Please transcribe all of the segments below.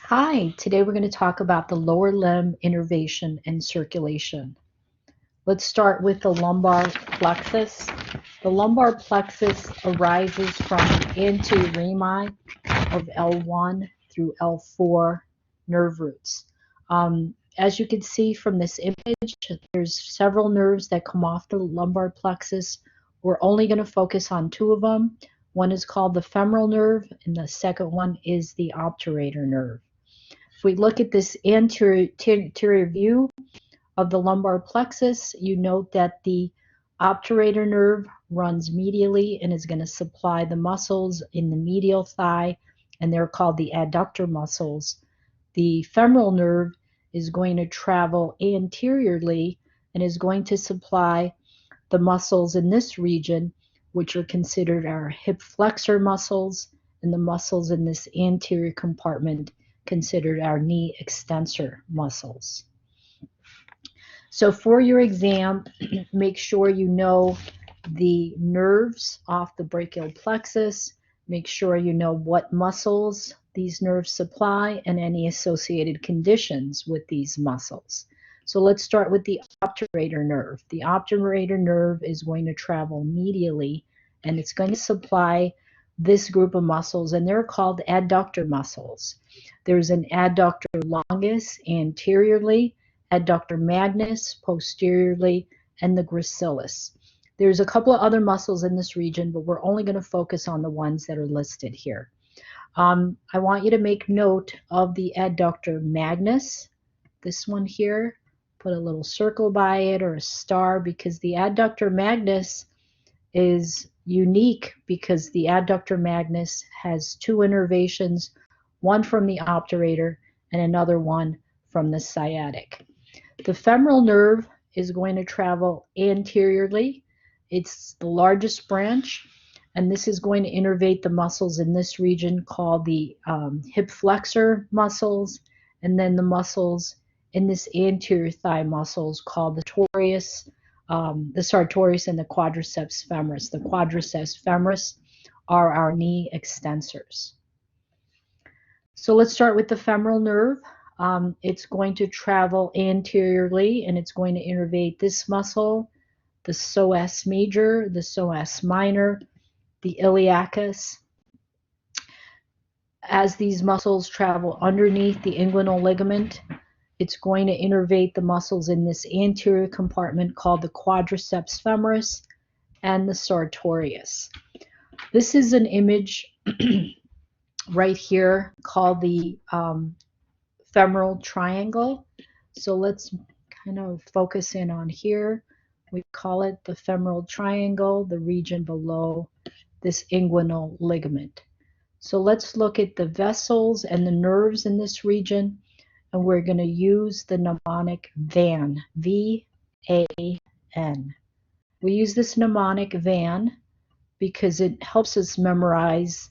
Hi, today we're going to talk about the lower limb innervation and circulation. Let's start with the lumbar plexus. The lumbar plexus arises from the anteremi of L1 through L4 nerve roots. As you can see from this image, there's several nerves that come off the lumbar plexus. We're only going to focus on two of them. One is called the femoral nerve, and the second one is the obturator nerve. If we look at this anterior view of the lumbar plexus, you note that the obturator nerve runs medially and is going to supply the muscles in the medial thigh, and they're called the adductor muscles. The femoral nerve is going to travel anteriorly and is going to supply the muscles in this region, which are considered our hip flexor muscles, and the muscles in this anterior compartment considered our knee extensor muscles. So for your exam, make sure you know the nerves off the brachial plexus, make sure you know what muscles these nerves supply and any associated conditions with these muscles. So let's start with the obturator nerve. The obturator nerve is going to travel medially and it's going to supply this group of muscles, and they're called adductor muscles. There's an adductor longus anteriorly, adductor magnus posteriorly, and the gracilis. There's a couple of other muscles in this region, but we're only going to focus on the ones that are listed here. I want you to make note of the adductor magnus, this one here. Put a little circle by it or a star, because the adductor magnus is unique because the adductor magnus has two innervations, one from the obturator and another one from the sciatic. The femoral nerve is going to travel anteriorly. It's the largest branch, and this is going to innervate the muscles in this region called the hip flexor muscles, and then the muscles in this anterior thigh muscles called the sartorius and the quadriceps femoris. The quadriceps femoris are our knee extensors. So let's start with the femoral nerve. It's going to travel anteriorly and it's going to innervate this muscle, the psoas major, the psoas minor, the iliacus. As these muscles travel underneath the inguinal ligament, it's going to innervate the muscles in this anterior compartment called the quadriceps femoris and the sartorius. This is an image right here called the femoral triangle. So let's kind of focus in on here. We call it the femoral triangle, the region below this inguinal ligament. So let's look at the vessels and the nerves in this region, and we're going to use the mnemonic VAN, V-A-N. We use this mnemonic VAN because it helps us memorize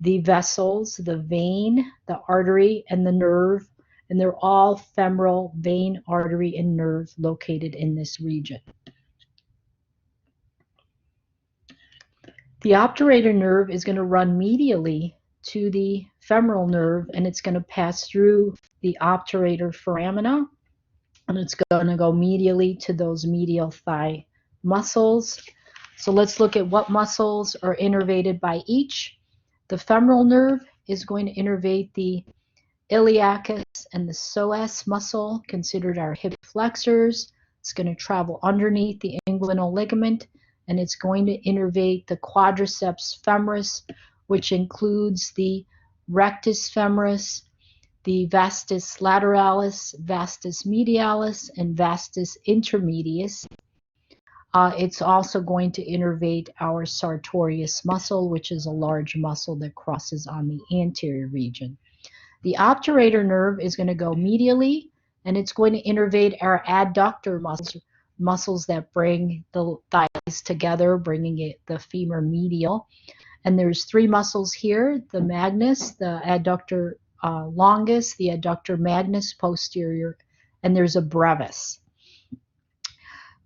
the vessels, the vein, the artery, and the nerve, and they're all femoral vein, artery, and nerve located in this region. The obturator nerve is going to run medially to the femoral nerve, and it's going to pass through the obturator foramina, and it's going to go medially to those medial thigh muscles. So let's look at what muscles are innervated by each. The femoral nerve is going to innervate the iliacus and the psoas muscle, considered our hip flexors. It's going to travel underneath the inguinal ligament, and it's going to innervate the quadriceps femoris, which includes the rectus femoris, the vastus lateralis, vastus medialis, and vastus intermedius. It's also going to innervate our sartorius muscle, which is a large muscle that crosses on the anterior region. The obturator nerve is going to go medially, and it's going to innervate our adductor muscles that bring the thighs together, bringing the femur medial. And there's three muscles here: the magnus, the adductor longus, the adductor magnus posterior, and there's a brevis.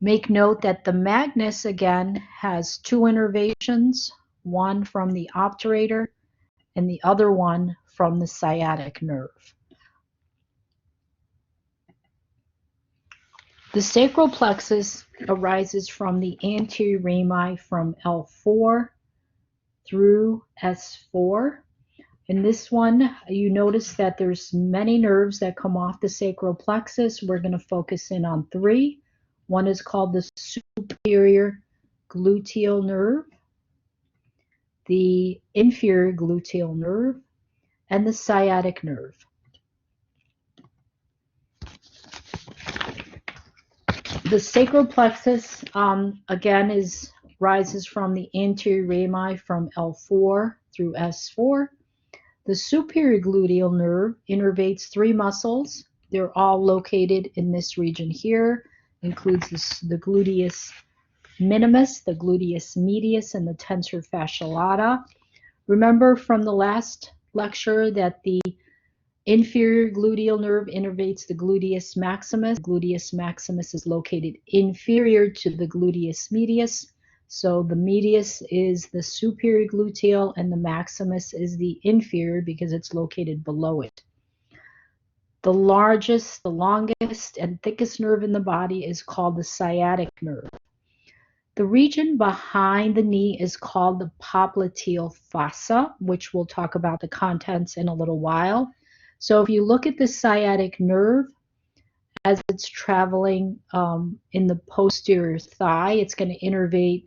Make note that the magnus, again, has two innervations, one from the obturator and the other one from the sciatic nerve. The sacral plexus arises from the anterior rami from L4 through S4. In this one, you notice that there's many nerves that come off the sacral plexus. We're going to focus in on three. One is called the superior gluteal nerve, the inferior gluteal nerve, and the sciatic nerve. The sacral plexus, again, rises from the anterior rami from L4 through S4. The superior gluteal nerve innervates three muscles. They're all located in this region here. Includes the gluteus minimus, the gluteus medius, and the tensor fasciae lata. Remember from the last lecture that the inferior gluteal nerve innervates the gluteus maximus. Gluteus maximus is located inferior to the gluteus medius. So the medius is the superior gluteal and the maximus is the inferior because it's located below it. The largest, the longest, and thickest nerve in the body is called the sciatic nerve. The region behind the knee is called the popliteal fossa, which we'll talk about the contents in a little while. So if you look at the sciatic nerve, as it's traveling in the posterior thigh, it's going to innervate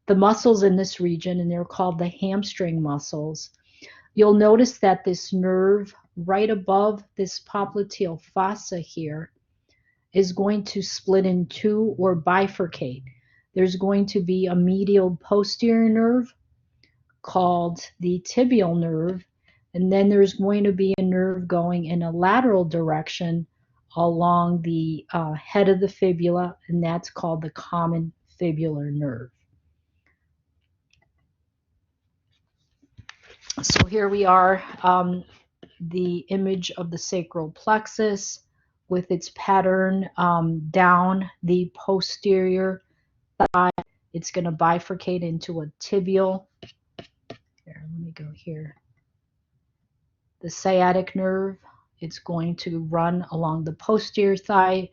the muscles in this region, and they're called the hamstring muscles. You'll notice that this nerve right above this popliteal fossa here is going to split in two or bifurcate. There's going to be a medial posterior nerve called the tibial nerve, and then there's going to be a nerve going in a lateral direction along the head of the fibula, and that's called the common fibular nerve. So here we are, the image of the sacral plexus with its pattern down the posterior thigh. It's going to bifurcate into a tibial. Here, let me go here. The sciatic nerve, it's going to run along the posterior thigh,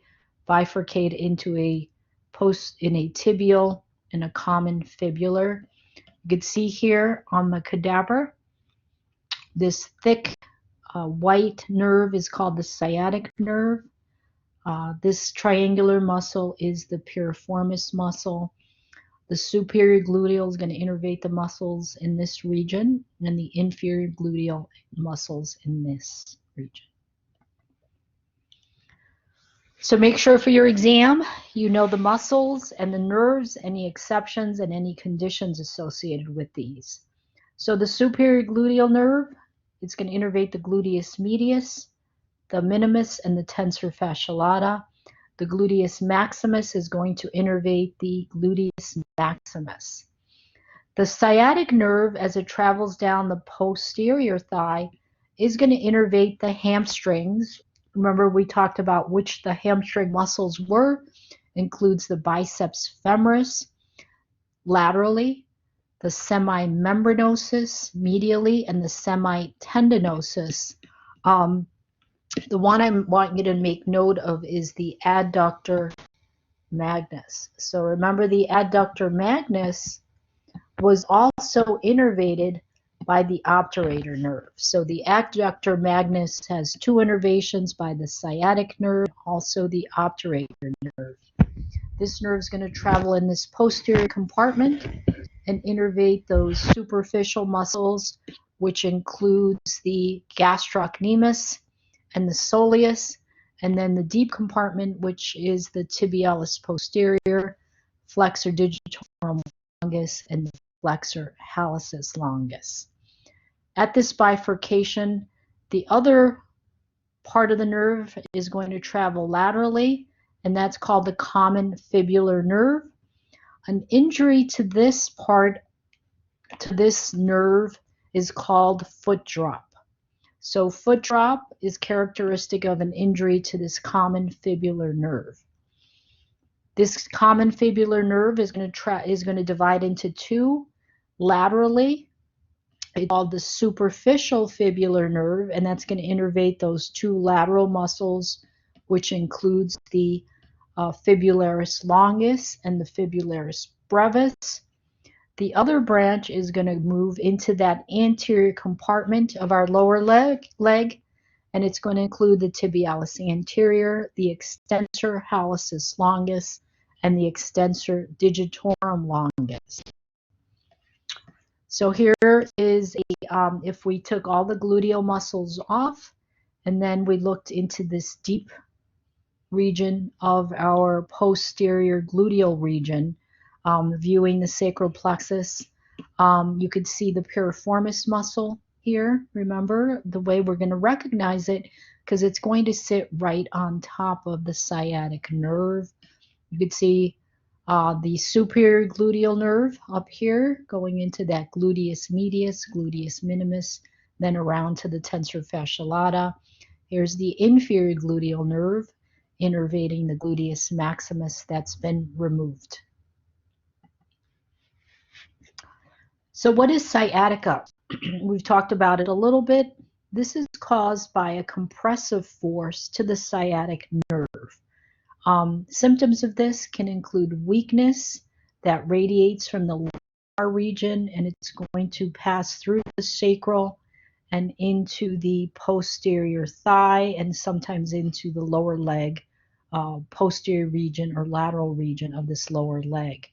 bifurcate into a tibial and a common fibular. You can see here on the cadaver, this thick white nerve is called the sciatic nerve. This triangular muscle is the piriformis muscle. The superior gluteal is going to innervate the muscles in this region, and the inferior gluteal muscles in this region. So make sure for your exam, you know the muscles and the nerves, any exceptions and any conditions associated with these. So the superior gluteal nerve, it's going to innervate the gluteus medius, the minimus, and the tensor fasciae lata. The gluteus maximus is going to innervate the gluteus maximus. The sciatic nerve, as it travels down the posterior thigh, is going to innervate the hamstrings. Remember, we talked about which the hamstring muscles were. Includes the biceps femoris laterally, the semimembranosus medially, and the semitendinosus. The one I want you to make note of is the adductor magnus. So remember, the adductor magnus was also innervated by the obturator nerve. So the adductor magnus has two innervations by the sciatic nerve, also the obturator nerve. This nerve is going to travel in this posterior compartment and innervate those superficial muscles, which includes the gastrocnemius and the soleus, and then the deep compartment, which is the tibialis posterior, flexor digitorum longus, and the flexor hallucis longus. At this bifurcation, the other part of the nerve is going to travel laterally, and that's called the common fibular nerve. An injury to this part, to this nerve, is called foot drop. So foot drop is characteristic of an injury to this common fibular nerve. This common fibular nerve is going to divide into two laterally. It's called the superficial fibular nerve, and that's going to innervate those two lateral muscles, which includes the fibularis longus and the fibularis brevis. The other branch is going to move into that anterior compartment of our lower leg, and it's going to include the tibialis anterior, the extensor hallucis longus, and the extensor digitorum longus. So here is if we took all the gluteal muscles off, and then we looked into this deep region of our posterior gluteal region, viewing the sacral plexus. You could see the piriformis muscle here. Remember the way we're going to recognize it, because it's going to sit right on top of the sciatic nerve. You could see the superior gluteal nerve up here going into that gluteus medius, gluteus minimus, then around to the tensor fasciae lata. Here's the inferior gluteal nerve innervating the gluteus maximus that's been removed. So what is sciatica? We've talked about it a little bit. This is caused by a compressive force to the sciatic nerve. Symptoms of this can include weakness that radiates from the lumbar region, and it's going to pass through the sacral and into the posterior thigh, and sometimes into the lower leg, posterior region or lateral region of this lower leg.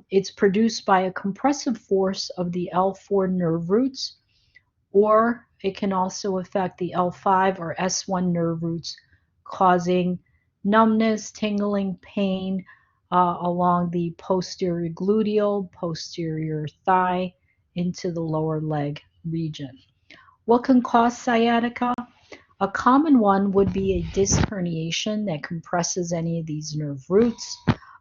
It's produced by a compressive force of the L4 nerve roots, or it can also affect the L5 or S1 nerve roots, causing numbness, tingling, pain along the posterior gluteal, posterior thigh, into the lower leg region. What can cause sciatica? A common one would be a disc herniation that compresses any of these nerve roots.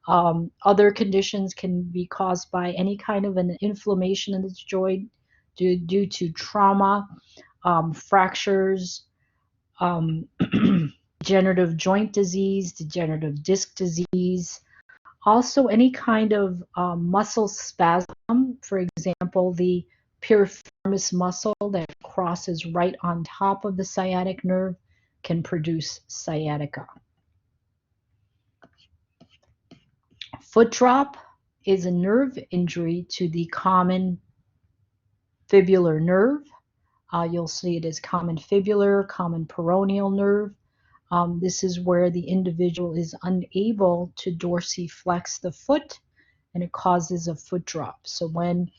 Other conditions can be caused by any kind of an inflammation in the joint due to trauma, fractures, degenerative joint disease, degenerative disc disease. Also, any kind of muscle spasm, for example, the piriformis muscle that crosses right on top of the sciatic nerve can produce sciatica. Foot drop is a nerve injury to the common fibular nerve. You'll see it as common fibular, common peroneal nerve. This is where the individual is unable to dorsiflex the foot, and it causes a foot drop. So when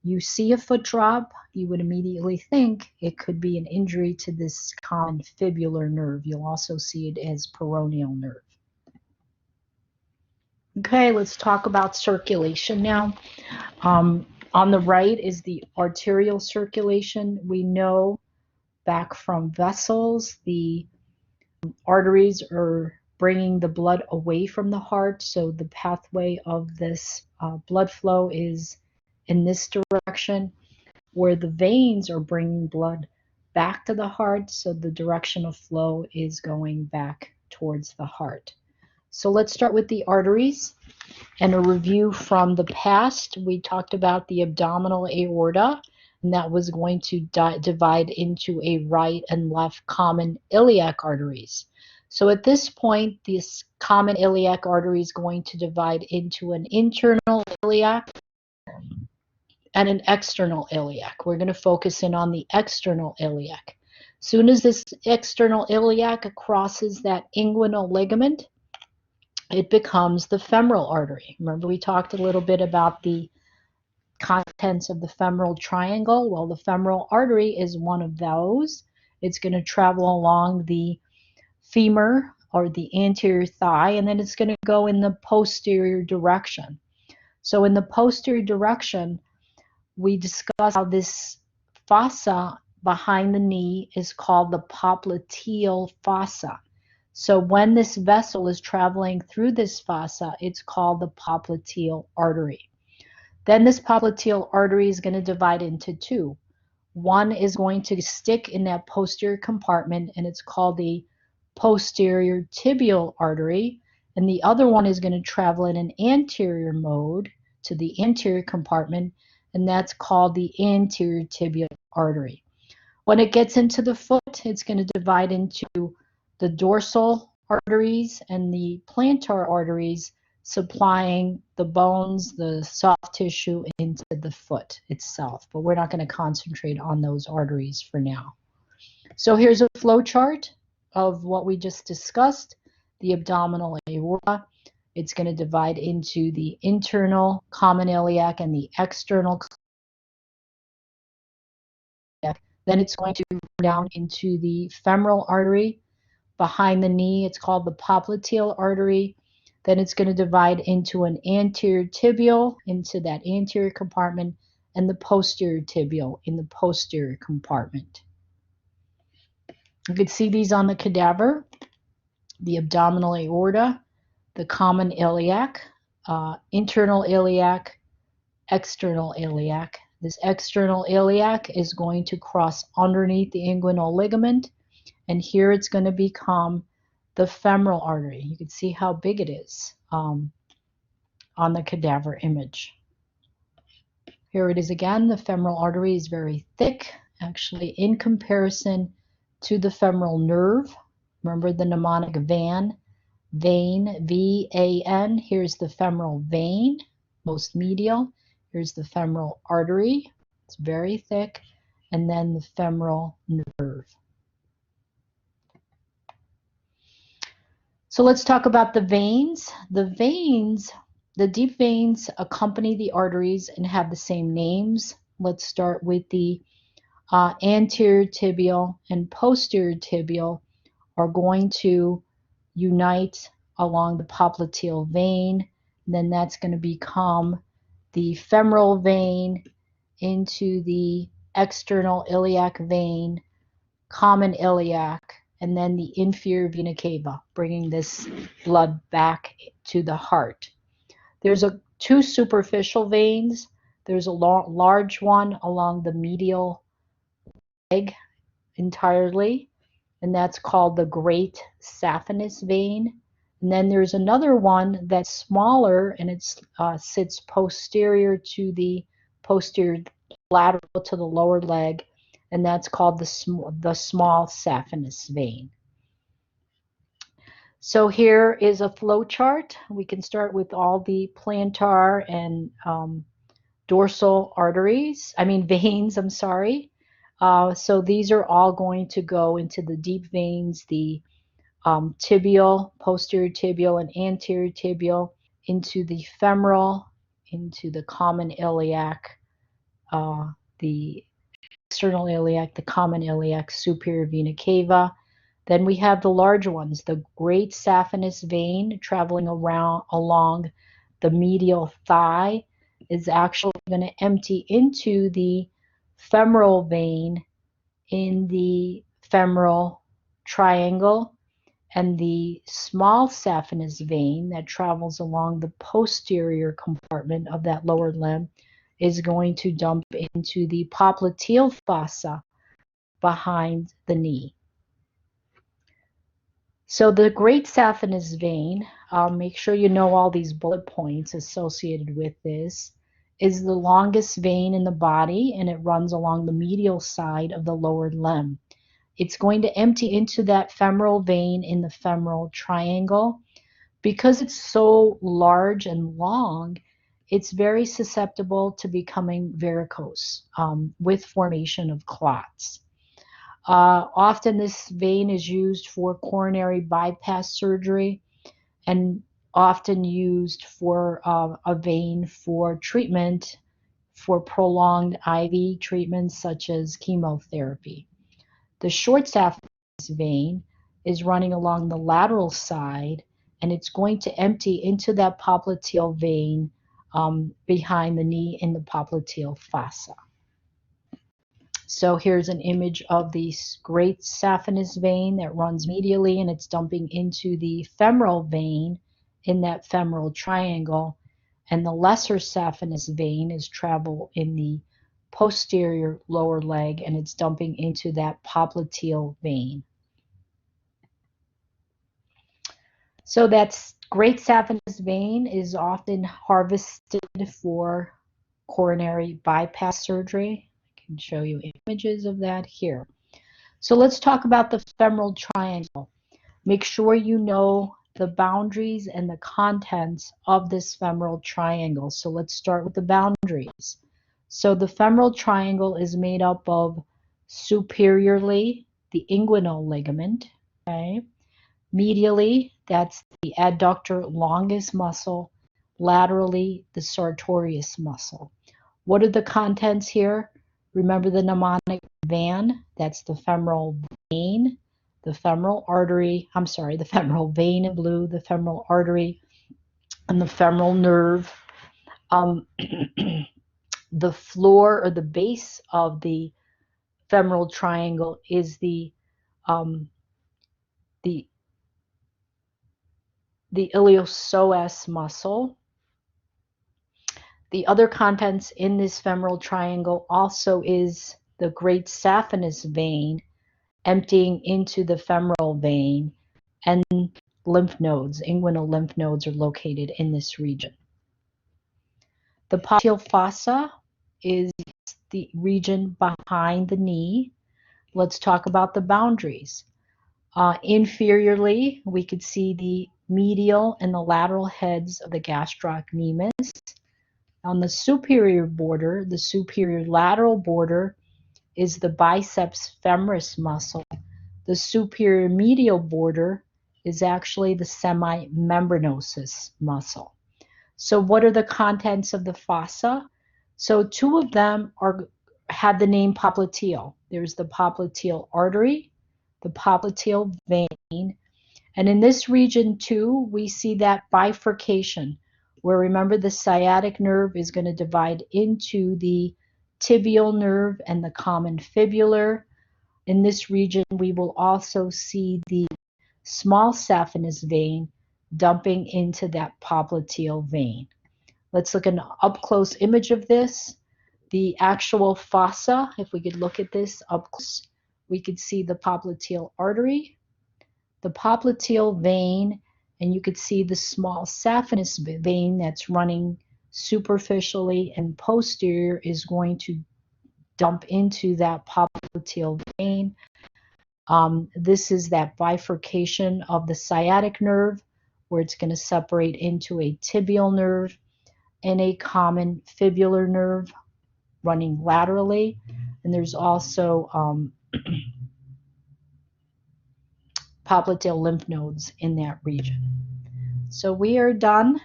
you see a foot drop, you would immediately think it could be an injury to this common fibular nerve. You'll also see it as peroneal nerve. Okay, let's talk about circulation now. On the right is the arterial circulation. We know back from vessels, the arteries are bringing the blood away from the heart, so the pathway of this blood flow is in this direction, where the veins are bringing blood back to the heart, so the direction of flow is going back towards the heart. So let's start with the arteries and a review from the past. We talked about the abdominal aorta, and that was going to divide into a right and left common iliac arteries. So at this point, this common iliac artery is going to divide into an internal iliac and an external iliac. We're going to focus in on the external iliac. Soon as this external iliac crosses that inguinal ligament, it becomes the femoral artery. Remember, we talked a little bit about the contents of the femoral triangle. Well, the femoral artery is one of those. It's going to travel along the femur or the anterior thigh, and then it's going to go in the posterior direction. So in the posterior direction, we discussed how this fossa behind the knee is called the popliteal fossa. So when this vessel is traveling through this fossa, it's called the popliteal artery. Then this popliteal artery is going to divide into two. One is going to stick in that posterior compartment, and it's called the posterior tibial artery, and the other one is going to travel in an anterior mode to the anterior compartment, and that's called the anterior tibial artery. When it gets into the foot, it's going to divide into the dorsal arteries and the plantar arteries supplying the bones, the soft tissue into the foot itself. But we're not going to concentrate on those arteries for now. So here's a flow chart of what we just discussed, the abdominal aorta. It's going to divide into the internal common iliac and the external iliac. Then it's going to run down into the femoral artery. Behind the knee, it's called the popliteal artery. Then it's going to divide into an anterior tibial, into that anterior compartment, and the posterior tibial in the posterior compartment. You can see these on the cadaver, the abdominal aorta, the common iliac, internal iliac, external iliac. This external iliac is going to cross underneath the inguinal ligament, and here it's going to become the femoral artery. You can see how big it is on the cadaver image. Here it is again. The femoral artery is very thick, actually, in comparison to the femoral nerve. Remember the mnemonic vein, V-A-N. Here's the femoral vein, most medial. Here's the femoral artery. It's very thick. And then the femoral nerve. So let's talk about the veins. The veins, the deep veins accompany the arteries and have the same names. Let's start with the anterior tibial and posterior tibial are going to unite along the popliteal vein. Then that's going to become the femoral vein into the external iliac vein, common iliac, and then the inferior vena cava, bringing this blood back to the heart. There's two superficial veins. There's a large one along the medial leg entirely, and that's called the great saphenous vein. And then there's another one that's smaller, and it sits posterior to the posterior lateral to the lower leg, and that's called the small saphenous vein. So here is a flow chart. We can start with all the plantar and dorsal veins, I'm sorry. So these are all going to go into the deep veins, the tibial, posterior tibial, and anterior tibial, into the femoral, into the common iliac, the external iliac, the common iliac, superior vena cava. Then we have the larger ones, the great saphenous vein traveling along the medial thigh is actually going to empty into the femoral vein in the femoral triangle, and the small saphenous vein that travels along the posterior compartment of that lower limb is going to dump into the popliteal fossa behind the knee. So the great saphenous vein, make sure you know all these bullet points associated with this, is the longest vein in the body, and it runs along the medial side of the lower limb. It's going to empty into that femoral vein in the femoral triangle. Because it's so large and long, it's very susceptible to becoming varicose with formation of clots. Often this vein is used for coronary bypass surgery and often used for a vein for treatment for prolonged IV treatments such as chemotherapy. The short saphenous vein is running along the lateral side, and it's going to empty into that popliteal vein behind the knee in the popliteal fossa. So here's an image of the great saphenous vein that runs medially, and it's dumping into the femoral vein in that femoral triangle, and the lesser saphenous vein is travel in the posterior lower leg, and it's dumping into that popliteal vein. So that great saphenous vein is often harvested for coronary bypass surgery. I can show you images of that here. So let's talk about the femoral triangle. Make sure you know the boundaries and the contents of this femoral triangle. So let's start with the boundaries. So the femoral triangle is made up of superiorly the inguinal ligament, okay? Medially, that's the adductor longus muscle, laterally the sartorius muscle. What are the contents here? Remember the mnemonic VAN, that's the femoral vein, the femoral artery, I'm sorry, the femoral vein in blue, the femoral artery, and the femoral nerve. The floor or the base of the femoral triangle is the iliopsoas muscle. The other contents in this femoral triangle also is the great saphenous vein emptying into the femoral vein, and lymph nodes, inguinal lymph nodes are located in this region. The popliteal fossa is the region behind the knee. Let's talk about the boundaries. Inferiorly, we could see the medial and the lateral heads of the gastrocnemius. On the superior border, the superior lateral border is the biceps femoris muscle. The superior medial border is actually the semimembranosus muscle. So what are the contents of the fossa? So two of them have the name popliteal. There's the popliteal artery, the popliteal vein, and in this region too, we see that bifurcation where, remember, the sciatic nerve is going to divide into the tibial nerve and the common fibular. In this region, we will also see the small saphenous vein dumping into that popliteal vein. Let's look at an up-close image of this. The actual fossa, if we could look at this up close, we could see the popliteal artery, the popliteal vein, and you could see the small saphenous vein that's running superficially and posterior is going to dump into that popliteal vein. This is that bifurcation of the sciatic nerve where it's going to separate into a tibial nerve and a common fibular nerve running laterally. And there's also popliteal lymph nodes in that region. So we are done.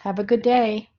Have a good day.